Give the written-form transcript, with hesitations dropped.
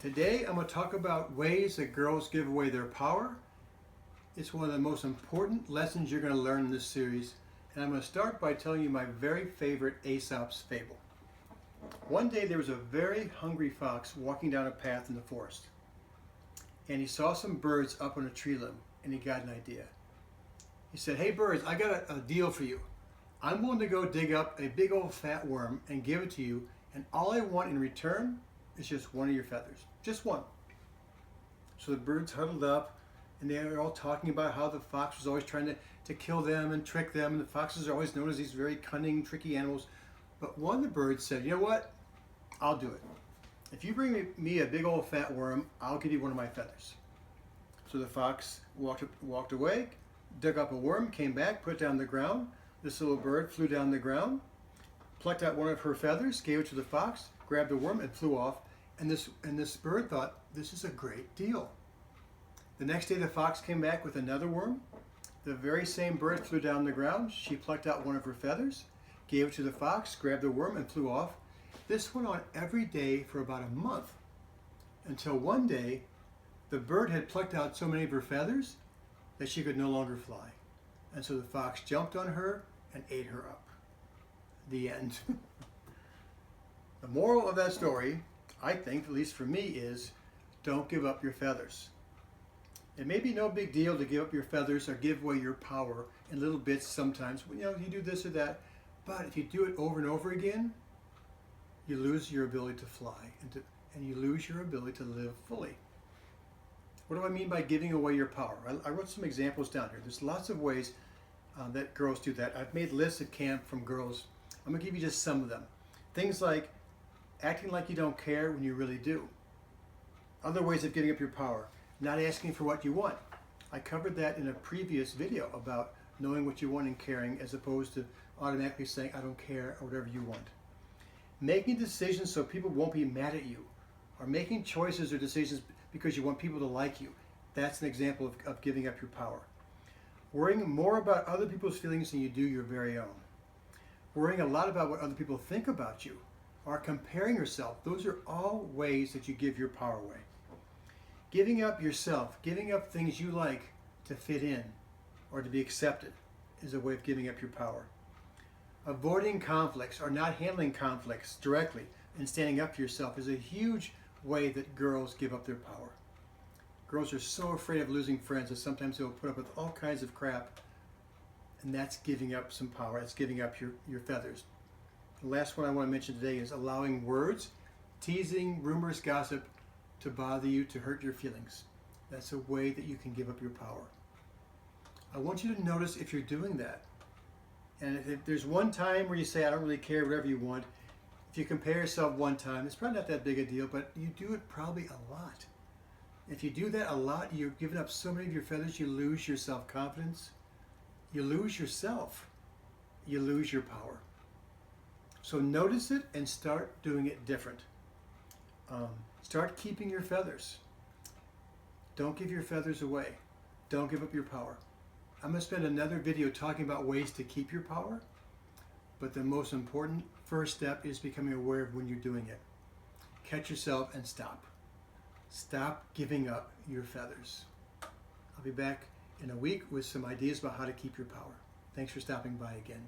Today I'm going to talk about ways that girls give away their power. It's one of the most important lessons you're going to learn in this series, and I'm going to start by telling you my very favorite Aesop's fable. One day there was a very hungry fox walking down a path in the forest, and he saw some birds up on a tree limb, and he got an idea. He said, "Hey birds, I got a deal for you. I'm willing to go dig up a big old fat worm and give it to you, and all I want in return is just one of your feathers. Just one." So the birds huddled up, and they were all talking about how the fox was always trying to kill them and trick them, and the foxes are always known as these very cunning, tricky animals. But one of the birds said, "You know what? I'll do it. If you bring me a big old fat worm, I'll give you one of my feathers." So the fox walked away, dug up a worm, came back, put it down on the ground. This little bird flew down the ground, plucked out one of her feathers, gave it to the fox, grabbed the worm, and flew off. And this bird thought, "This is a great deal." The next day the fox came back with another worm. The very same bird flew down the ground. She plucked out one of her feathers, gave it to the fox, grabbed the worm, and flew off. This went on every day for about a month, until one day the bird had plucked out so many of her feathers that she could no longer fly. And so the fox jumped on her and ate her up. The end. The moral of that story, I think, at least for me, is don't give up your feathers. It may be no big deal to give up your feathers or give away your power in little bits sometimes. You do this or that. But if you do it over and over again, you lose your ability to fly and you lose your ability to live fully. What do I mean by giving away your power? I wrote some examples down here. There's lots of ways that girls do that. I've made lists at camp from girls. I'm going to give you just some of them. Things like acting like you don't care when you really do. Other ways of giving up your power. Not asking for what you want. I covered that in a previous video about knowing what you want and caring as opposed to automatically saying, "I don't care," or whatever you want. Making decisions so people won't be mad at you, or making choices or decisions because you want people to like you. That's an example of giving up your power. Worrying more about other people's feelings than you do your very own. Worrying a lot about what other people think about you, or comparing yourself. Those are all ways that you give your power away. Giving up yourself, giving up things you like to fit in or to be accepted, is a way of giving up your power. Avoiding conflicts or not handling conflicts directly and standing up for yourself is a huge way that girls give up their power. Girls are so afraid of losing friends that sometimes they'll put up with all kinds of crap, and that's giving up some power. That's giving up your feathers. The last one I want to mention today is allowing words, teasing, rumors, gossip to bother you, to hurt your feelings. That's a way that you can give up your power. I want you to notice if you're doing that. And if there's one time where you say, "I don't really care, whatever you want," if you compare yourself one time, it's probably not that big a deal, but you do it probably a lot. If you do that a lot, you're giving up so many of your feathers, you lose your self-confidence, you lose yourself, you lose your power. So notice it and start doing it different. Start keeping your feathers. Don't give your feathers away. Don't give up your power. I'm going to spend another video talking about ways to keep your power, but the most important first step is becoming aware of when you're doing it. Catch yourself and stop. Stop giving up your feathers. I'll be back in a week with some ideas about how to keep your power. Thanks for stopping by again.